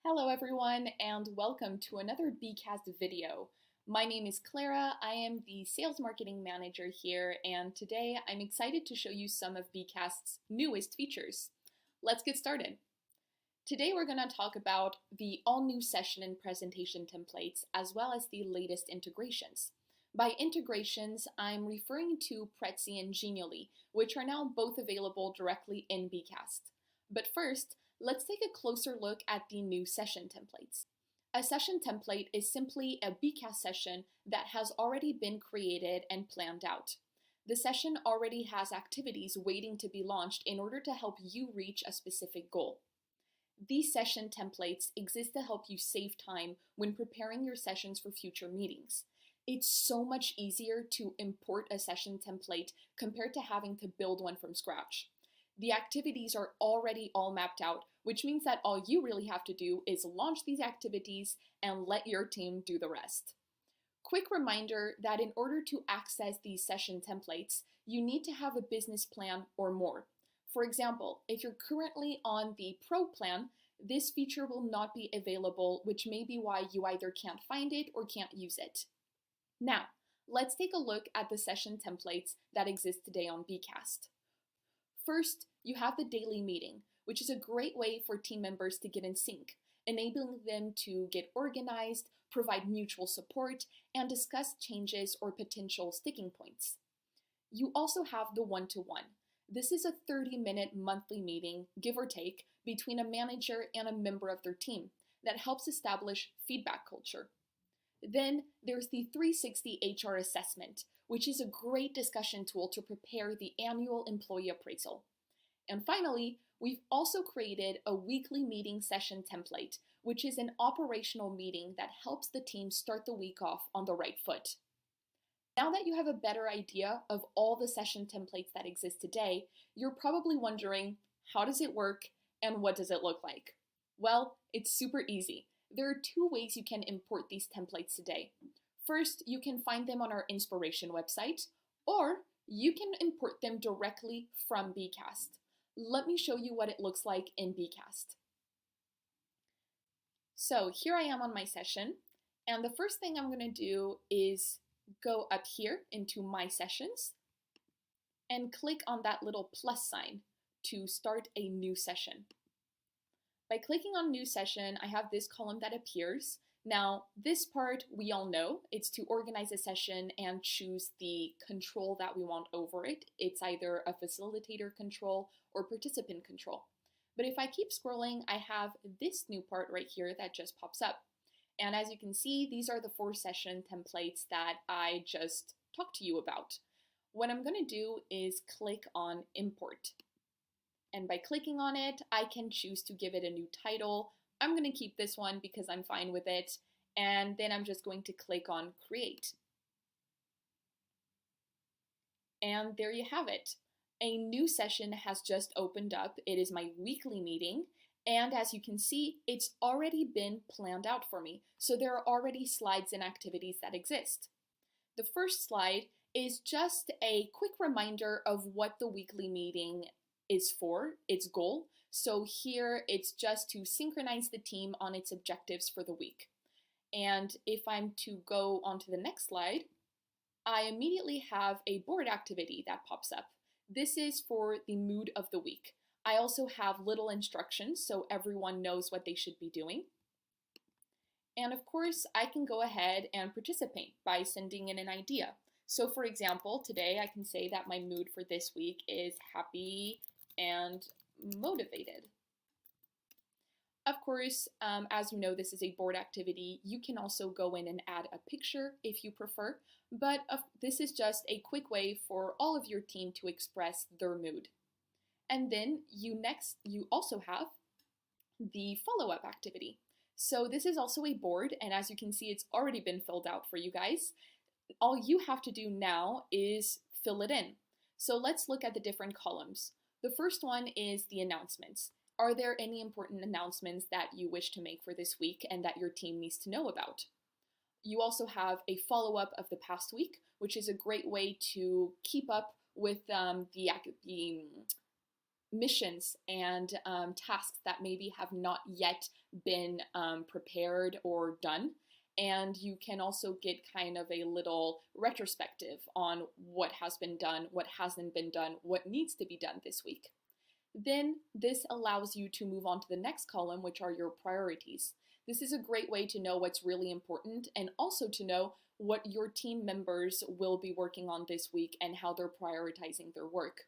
Hello everyone and welcome to another Beekast video. My name is Clara, I am the Sales Marketing Manager here, and today I'm excited to show you some of Beekast's newest features. Let's get started. Today we're going to talk about the all-new session and presentation templates as well as the latest integrations. By integrations, I'm referring to Prezi and Genially, which are now both available directly in Beekast. But first, let's take a closer look at the new session templates. A session template is simply a Beekast session that has already been created and planned out. The session already has activities waiting to be launched in order to help you reach a specific goal. These session templates exist to help you save time when preparing your sessions for future meetings. It's so much easier to import a session template compared to having to build one from scratch. The activities are already all mapped out, which means that all you really have to do is launch these activities and let your team do the rest. Quick reminder that in order to access these session templates, you need to have a business plan or more. For example, if you're currently on the Pro plan, this feature will not be available, which may be why you either can't find it or can't use it. Now, let's take a look at the session templates that exist today on Beekast. First, you have the daily meeting, which is a great way for team members to get in sync, enabling them to get organized, provide mutual support, and discuss changes or potential sticking points. You also have the one-to-one. This is a 30-minute monthly meeting, give or take, between a manager and a member of their team that helps establish feedback culture. Then there's the 360 HR assessment, which is a great discussion tool to prepare the annual employee appraisal. And finally, we've also created a weekly meeting session template, which is an operational meeting that helps the team start the week off on the right foot. Now that you have a better idea of all the session templates that exist today, you're probably wondering, how does it work and what does it look like? Well, it's super easy. There are two ways you can import these templates today. First, you can find them on our Inspiration website, or you can import them directly from Beekast. Let me show you what it looks like in Beekast. So here I am on my session, and the first thing I'm going to do is go up here into My Sessions and click on that little plus sign to start a new session. By clicking on New Session, I have this column that appears. Now, this part we all know. It's to organize a session and choose the control that we want over it. It's either a facilitator control or participant control. But if I keep scrolling, I have this new part right here that just pops up. And as you can see, these are the 4 session templates that I just talked to you about. What I'm going to do is click on Import. And by clicking on it, I can choose to give it a new title. I'm going to keep this one because I'm fine with it. And then I'm just going to click on Create. And there you have it. A new session has just opened up. It is my weekly meeting. And as you can see, it's already been planned out for me. So there are already slides and activities that exist. The first slide is just a quick reminder of what the weekly meeting is for, its goal. So here it's just to synchronize the team on its objectives for the week. And if I'm to go on to the next slide, I immediately have a board activity that pops up. This is for the mood of the week. I also have little instructions so everyone knows what they should be doing. And of course, I can go ahead and participate by sending in an idea. So for example, today I can say that my mood for this week is happy and motivated. Of course, as you know, this is a board activity. You can also go in and add a picture if you prefer, but this is just a quick way for all of your team to express their mood. And then you also have the follow-up activity. So this is also a board, and as you can see, it's already been filled out for you guys. All you have to do now is fill it in. So let's look at the different columns. The first one is the announcements. Are there any important announcements that you wish to make for this week and that your team needs to know about? You also have a follow-up of the past week, which is a great way to keep up with the missions and tasks that maybe have not yet been prepared or done. And you can also get kind of a little retrospective on what has been done, what hasn't been done, what needs to be done this week. Then this allows you to move on to the next column, which are your priorities. This is a great way to know what's really important and also to know what your team members will be working on this week and how they're prioritizing their work.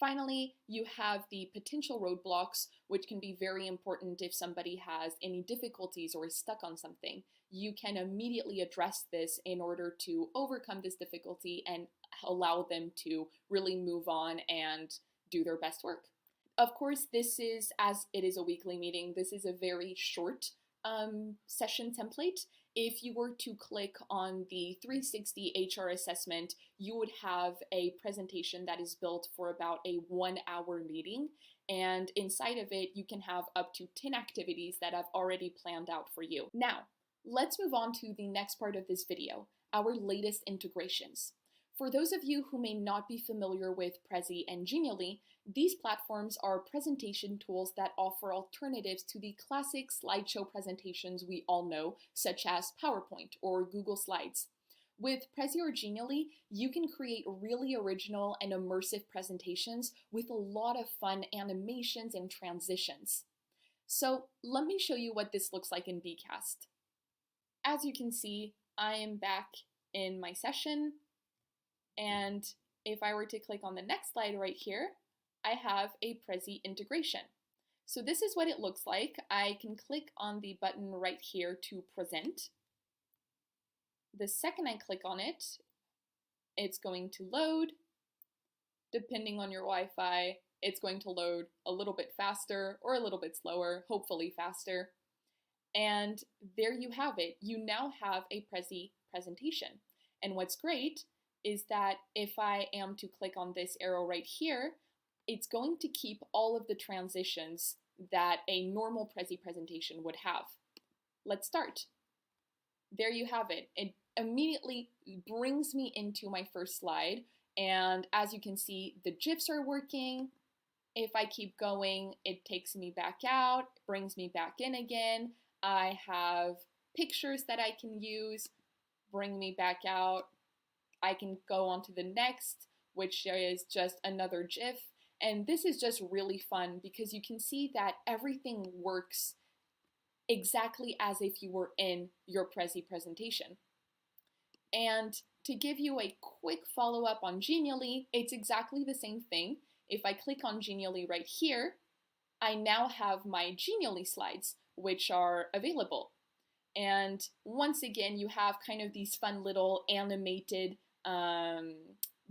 Finally, you have the potential roadblocks, which can be very important if somebody has any difficulties or is stuck on something. You can immediately address this in order to overcome this difficulty and allow them to really move on and do their best work. Of course, this is, as it is a weekly meeting, this is a very short session template. If you were to click on the 360 HR assessment, you would have a presentation that is built for about a 1-hour meeting. And inside of it, you can have up to 10 activities that I've already planned out for you. Now, let's move on to the next part of this video, our latest integrations. For those of you who may not be familiar with Prezi and Genially, these platforms are presentation tools that offer alternatives to the classic slideshow presentations we all know, such as PowerPoint or Google Slides. With Prezi or Genially, you can create really original and immersive presentations with a lot of fun animations and transitions. So let me show you what this looks like in Beekast. As you can see, I am back in my session. And if I were to click on the next slide right here, I have a Prezi integration. So this is what it looks like. I can click on the button right here to present. The second I click on it, it's going to load. Depending on your Wi-Fi, it's going to load a little bit faster or a little bit slower, hopefully faster. And there you have it. You now have a Prezi presentation. And what's great is that if I am to click on this arrow right here, it's going to keep all of the transitions that a normal Prezi presentation would have. Let's start. There you have it. It immediately brings me into my first slide, and as you can see, the GIFs are working. If I keep going, it takes me back out, brings me back in again. I have pictures that I can use, bring me back out. I can go on to the next, which is just another GIF. And this is just really fun because you can see that everything works exactly as if you were in your Prezi presentation. And to give you a quick follow-up on Genially, it's exactly the same thing. If I click on Genially right here, I now have my Genially slides, which are available. And once again, you have kind of these fun little animated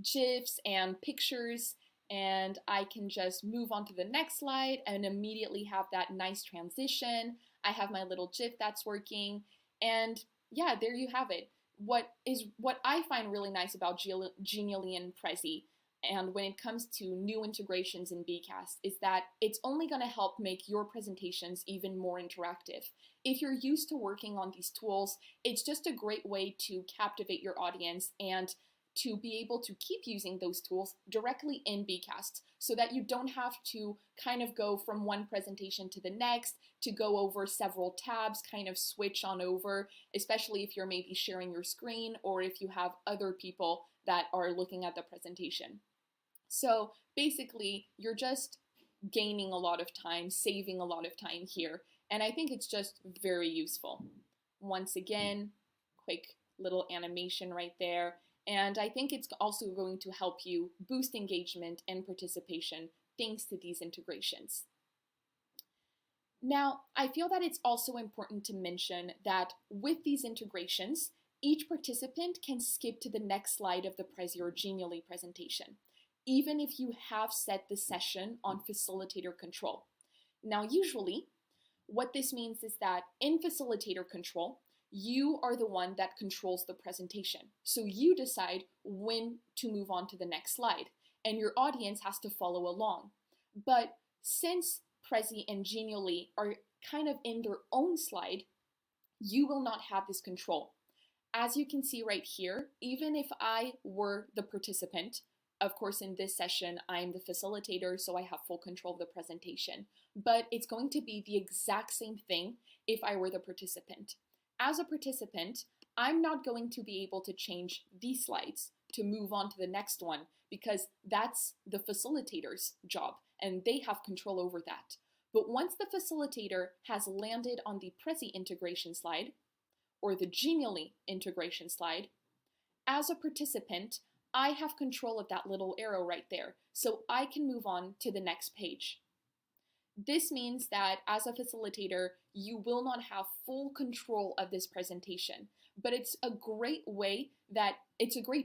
GIFs and pictures, and I can just move on to the next slide and immediately have that nice transition. I have my little GIF that's working, and yeah, there you have it. What I find really nice about Genially and Prezi, and when it comes to new integrations in Beekast, is that it's only going to help make your presentations even more interactive. If you're used to working on these tools, it's just a great way to captivate your audience and to be able to keep using those tools directly in Beekast so that you don't have to kind of go from one presentation to the next, to go over several tabs, kind of switch on over, especially if you're maybe sharing your screen or if you have other people that are looking at the presentation. So basically, you're just gaining a lot of time, saving a lot of time here, and I think it's just very useful. Once again, quick little animation right there. And I think it's also going to help you boost engagement and participation thanks to these integrations. Now, I feel that it's also important to mention that with these integrations, each participant can skip to the next slide of the Prezi or Genially presentation, even if you have set the session on facilitator control. Now, usually, what this means is that in facilitator control, you are the one that controls the presentation. So you decide when to move on to the next slide, and your audience has to follow along. But since Prezi and Genially are kind of in their own slide, you will not have this control. As you can see right here, even if I were the participant, of course, in this session, I'm the facilitator, so I have full control of the presentation. But it's going to be the exact same thing if I were the participant. As a participant, I'm not going to be able to change these slides to move on to the next one because that's the facilitator's job and they have control over that. But once the facilitator has landed on the Prezi integration slide or the Genially integration slide, as a participant, I have control of that little arrow right there, so I can move on to the next page. This means that as a facilitator, you will not have full control of this presentation, but it's a great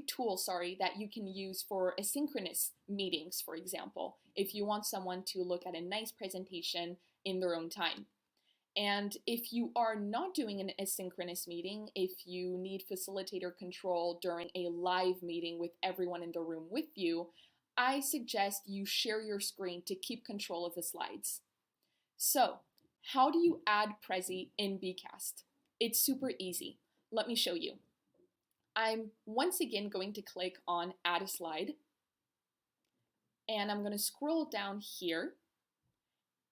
tool, that you can use for asynchronous meetings, for example, if you want someone to look at a nice presentation in their own time. And if you are not doing an asynchronous meeting, if you need facilitator control during a live meeting with everyone in the room with you, I suggest you share your screen to keep control of the slides. So, how do you add Prezi in Beekast? It's super easy. Let me show you. I'm once again going to click on Add a Slide, and I'm going to scroll down here,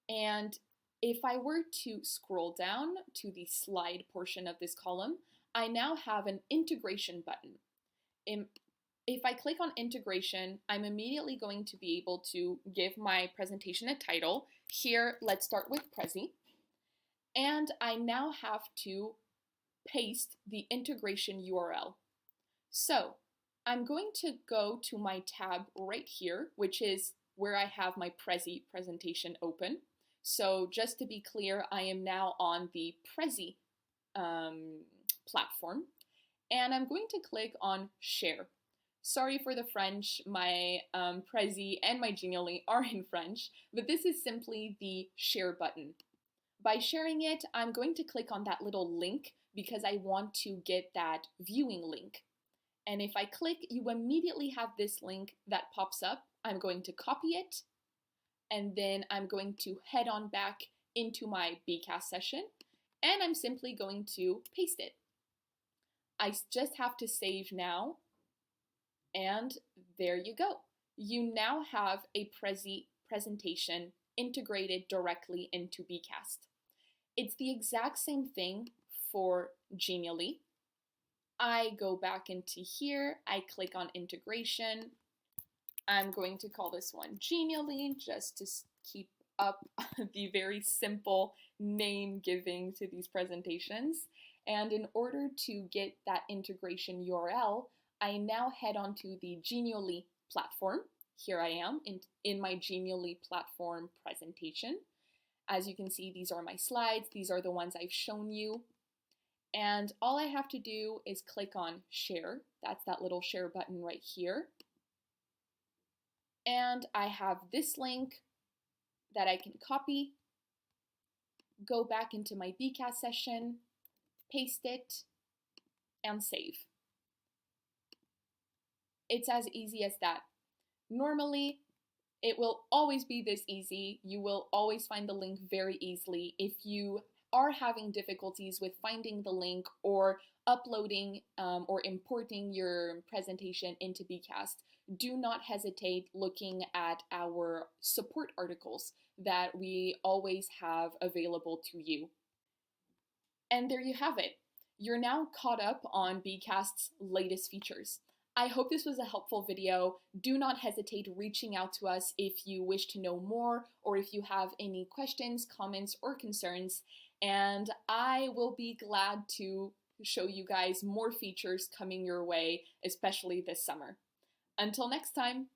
and if I were to scroll down to the slide portion of this column, I now have an integration button. If I click on integration, I'm immediately going to be able to give my presentation a title. Here, let's start with Prezi. And I now have to paste the integration URL. So I'm going to go to my tab right here, which is where I have my Prezi presentation open. So just to be clear, I am now on the Prezi platform, and I'm going to click on Share. Sorry for the French, my Prezi and my Genially are in French, but this is simply the Share button. By sharing it, I'm going to click on that little link because I want to get that viewing link. And if I click, you immediately have this link that pops up. I'm going to copy it, and then I'm going to head on back into my Beekast session, and I'm simply going to paste it. I just have to save now, and there you go. You now have a Prezi presentation integrated directly into Beekast. It's the exact same thing for Genially. I go back into here, I click on integration. I'm going to call this one Genially just to keep up the very simple name giving to these presentations. And in order to get that integration URL, I now head on to the Genially platform. Here I am in my Genially platform presentation. As you can see, these are my slides. These are the ones I've shown you. And all I have to do is click on Share. That's that little share button right here. And I have this link that I can copy, go back into my Beekast session, paste it, and save. It's as easy as that. Normally, it will always be this easy. You will always find the link very easily. If you are having difficulties with finding the link or uploading or importing your presentation into Beekast, do not hesitate looking at our support articles that we always have available to you. And there you have it. You're now caught up on Beekast's latest features. I hope this was a helpful video. Do not hesitate reaching out to us if you wish to know more or if you have any questions, comments, or concerns. And I will be glad to show you guys more features coming your way, especially this summer. Until next time.